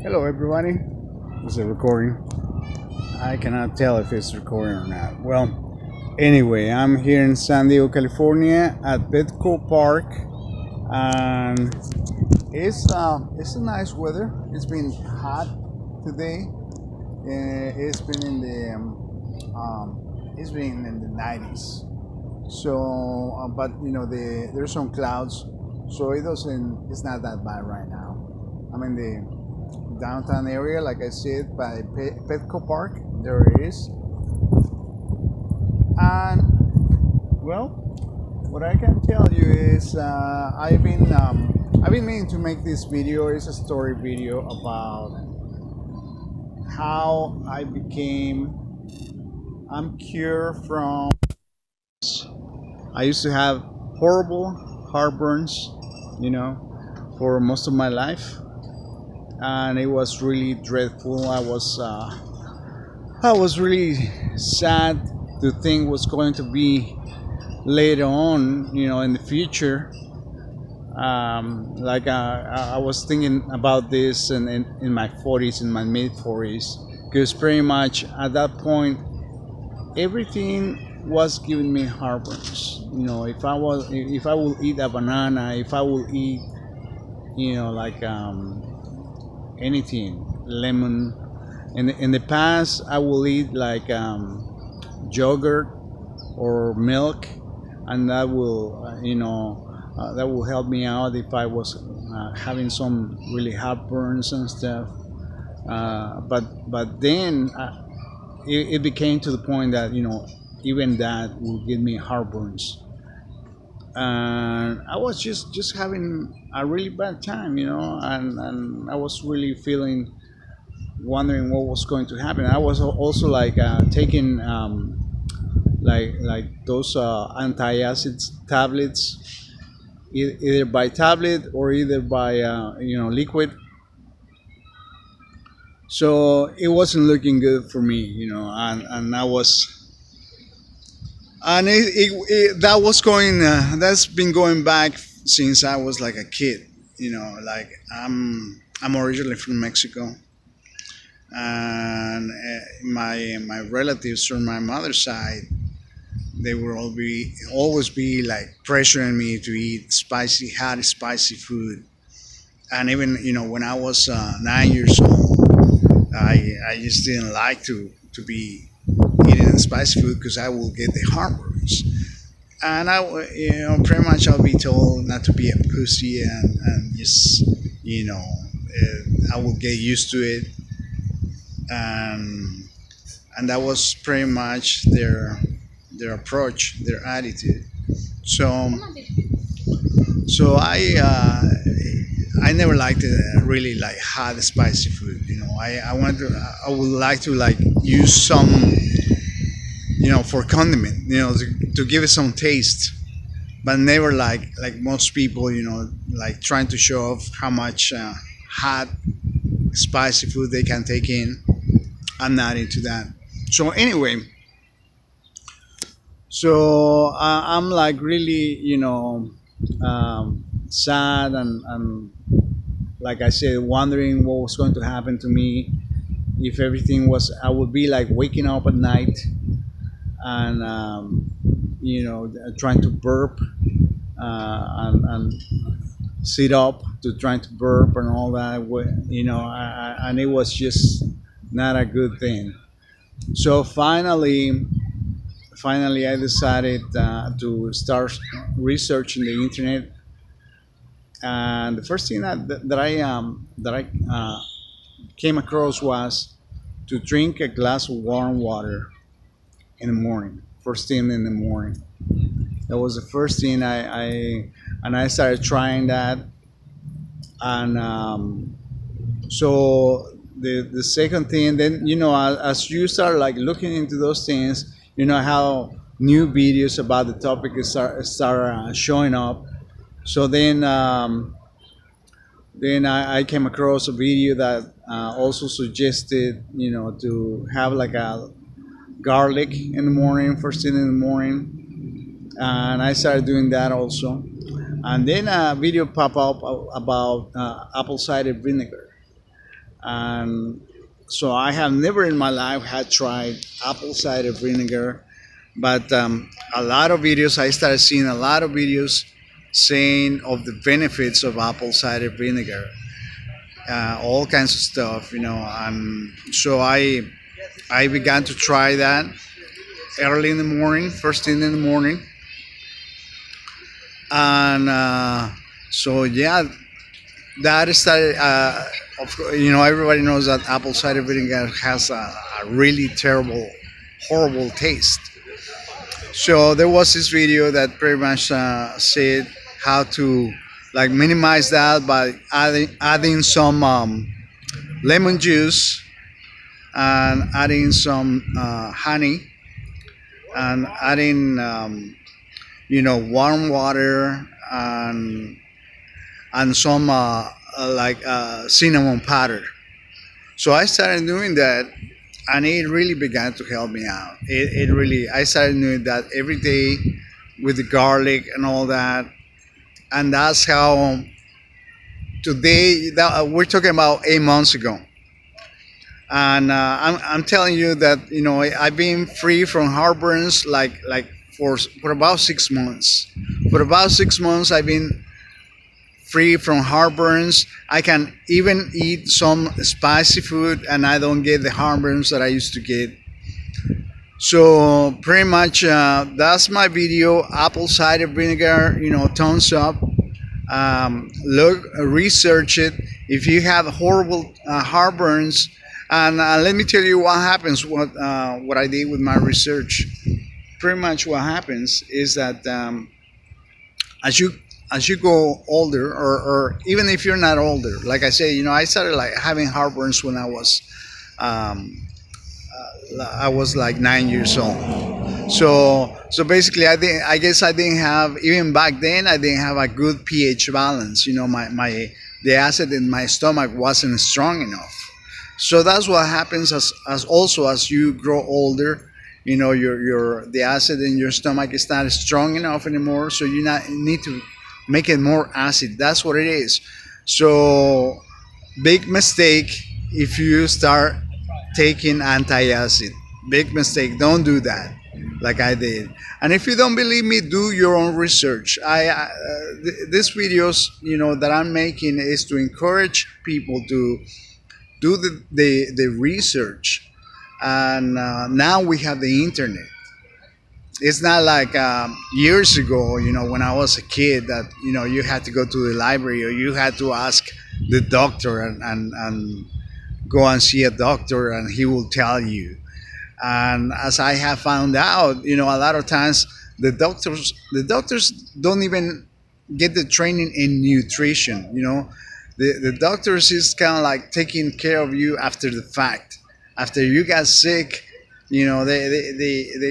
Hello, everybody. Is it recording? I cannot tell if it's recording or not. Well, anyway, I'm here in San Diego, California, at Petco Park, and it's a nice weather. It's been hot today. It's been in the 90s. So, but there's some clouds, so it's not that bad right now. I'm in the downtown area, like I said, by Petco Park. There it is. And well, what I can tell you is I've been meaning to make this video. It's a story video about how I'm cured from. I used to have horrible heartburns, for most of my life, and it was really dreadful. I was really sad to think what's going to be later on, in the future. I was thinking about this in my 40s, in my mid 40s, because pretty much at that point everything was giving me heartburns. If I will eat a banana, if I will eat, anything, lemon. In the past, I will eat yogurt or milk, and that will help me out if I was having some really heartburns and stuff. But then it became to the point that even that will give me heartburns, and I was just having a really bad time, and I was really feeling, wondering what was going to happen. I was also taking those anti-acid tablets, either by tablet or either by liquid. So it wasn't looking good for me, and I was, and that was going that's been going back since I was like a kid. I'm originally from Mexico, and my relatives from my mother's side, they will always be like pressuring me to eat hot spicy food. And even when I was 9 years old, I just didn't like to be eating spicy food because I will get the heartburns. And pretty much I'll be told not to be a pussy, and just, I will get used to it. And that was pretty much their approach, their attitude. So I never liked really like hot spicy food. I would like to like use some, for condiment, to give it some taste, but never like most people, like trying to show off how much hot spicy food they can take in. I'm not into that. So anyway, I'm like really, sad, and like I said, wondering what was going to happen to me if everything was. I would be like waking up at night and trying to burp, and sit up to trying to burp and all that. And it was just not a good thing. So finally I decided to start researching the internet, and the first thing that I came across was to drink a glass of warm water in the morning, first thing in the morning. That was the first thing and I started trying that. And so the second thing, then as you start like looking into those things, how new videos about the topic start showing up. So then I came across a video that also suggested, to have like a garlic in the morning, first thing in the morning, and I started doing that also. And then a video pop up about apple cider vinegar, And so I have never in my life had tried apple cider vinegar, but a lot of videos, I started seeing a lot of videos saying of the benefits of apple cider vinegar, all kinds of stuff, and so I began to try that early in the morning, first thing in the morning, and so yeah, that started. Everybody knows that apple cider vinegar has a really terrible, horrible taste. So there was this video that pretty much said how to like minimize that by adding some lemon juice and adding some honey and adding warm water and some cinnamon powder. So I started doing that, and it really began to help me out. It really, I started doing that every day with the garlic and all that, and that's how today. We're talking about 8 months ago, and I'm telling you that I've been free from heartburns like for about 6 months. For about 6 months, I've been free from heartburns. I can even eat some spicy food and I don't get the heartburns that I used to get. So pretty much that's my video. Apple cider vinegar, thumbs up. Look, research it. If you have horrible heartburns, and let me tell you what happens. What I did with my research. Pretty much what happens is that as you go older, or even if you're not older, like I say, I started like having heartburns when I was like 9 years old. So basically, I guess I didn't have, even back then I didn't have a good pH balance. My the acid in my stomach wasn't strong enough. So that's what happens as also as you grow older. Your the acid in your stomach is not strong enough anymore. So you need to make it more acid. That's what it is. So big mistake if you start taking antacid. Big mistake. Don't do that like I did. And if you don't believe me, do your own research. These videos, that I'm making is to encourage people to do the research. And now we have the internet. It's not like years ago, when I was a kid, that you had to go to the library or you had to ask the doctor and go and see a doctor and he will tell you. And as I have found out, a lot of times the doctors don't even get the training in nutrition. The doctors is kind of like taking care of you after the fact. After you got sick, they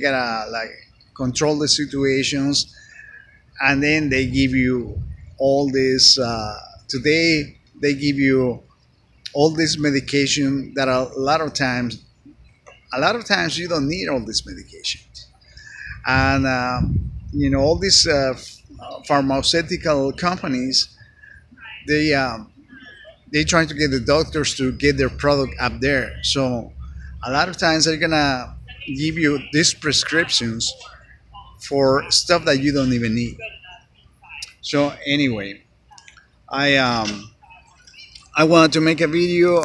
gotta like control the situations, and then they give you all this. Today they give you all this medication that a lot of times you don't need all this medication, and all these pharmaceutical companies, they trying to get the doctors to get their product up there. So a lot of times they're gonna give you these prescriptions for stuff that you don't even need. So anyway, I I wanted to make a video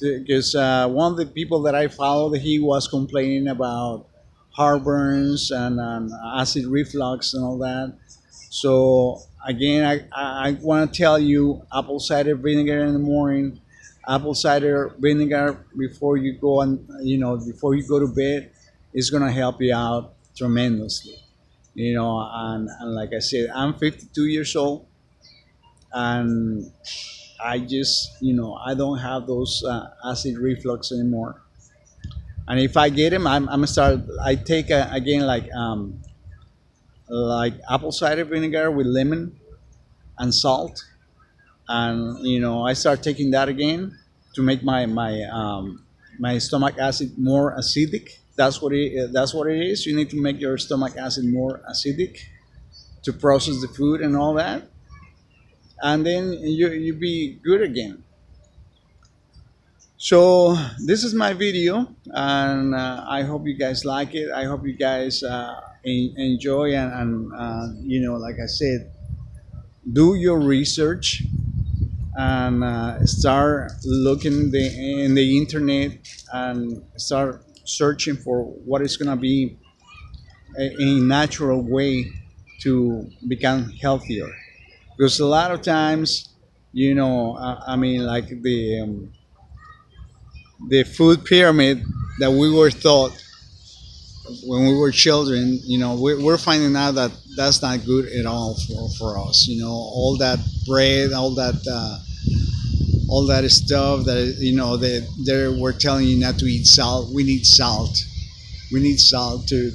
because one of the people that I followed, he was complaining about heartburns and acid reflux and all that. So again, I want to tell you, apple cider vinegar in the morning, apple cider vinegar before you go and before you go to bed is gonna help you out tremendously. And like I said, I'm 52 years old, and I just I don't have those acid reflux anymore. And if I get them, I'm gonna start. I take again like apple cider vinegar with lemon and salt, and I start taking that again to make my stomach acid more acidic. That's what it is. You need to make your stomach acid more acidic to process the food and all that, and then you be good again. So this is my video, and I hope you guys like it. I hope you guys enjoy, and like I said, do your research and start looking in the internet and start searching for what is going to be a natural way to become healthier. Because a lot of times, I mean, like the food pyramid that we were taught when we were children, we're finding out that that's not good at all for us. All that bread, all that stuff that they were telling you not to eat salt. We need salt. We need salt to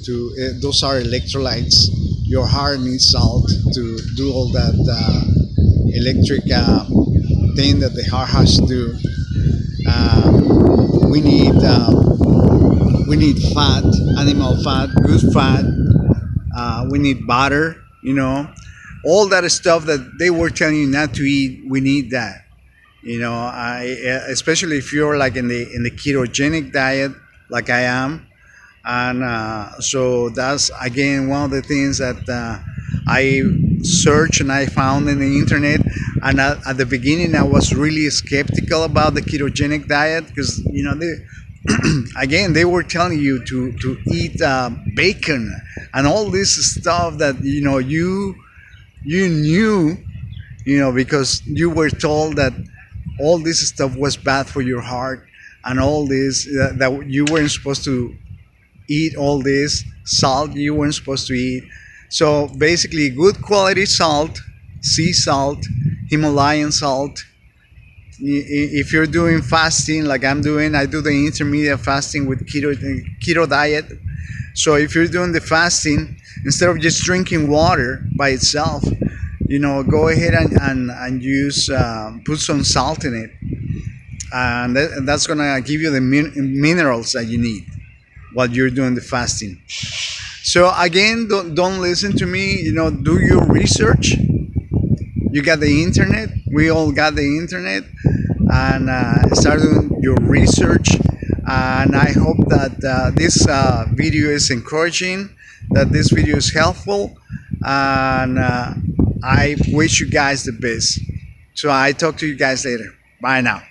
those are electrolytes. Your heart needs salt to do all that electric thing that the heart has to do. We need fat, animal fat, good fat. We need butter. All that stuff that they were telling you not to eat. We need that. Especially if you're like in the ketogenic diet, like I am, and so that's again one of the things that I searched and I found in the internet. And at the beginning, I was really skeptical about the ketogenic diet because again they were telling you to eat bacon and all this stuff that you knew, because you were told that all this stuff was bad for your heart, and all this that you weren't supposed to eat all this salt you weren't supposed to eat. So basically, good quality salt, sea salt, Himalayan salt. If you're doing fasting like I'm doing, I do the intermediate fasting with keto diet. So if you're doing the fasting, instead of just drinking water by itself, go ahead and use put some salt in it, and that's gonna give you the minerals that you need while you're doing the fasting. So again, don't listen to me. Do your research. You got the internet. We all got the internet, and start doing your research. And I hope that this video is encouraging, that this video is helpful, and I wish you guys the best. So I talk to you guys later. Bye now.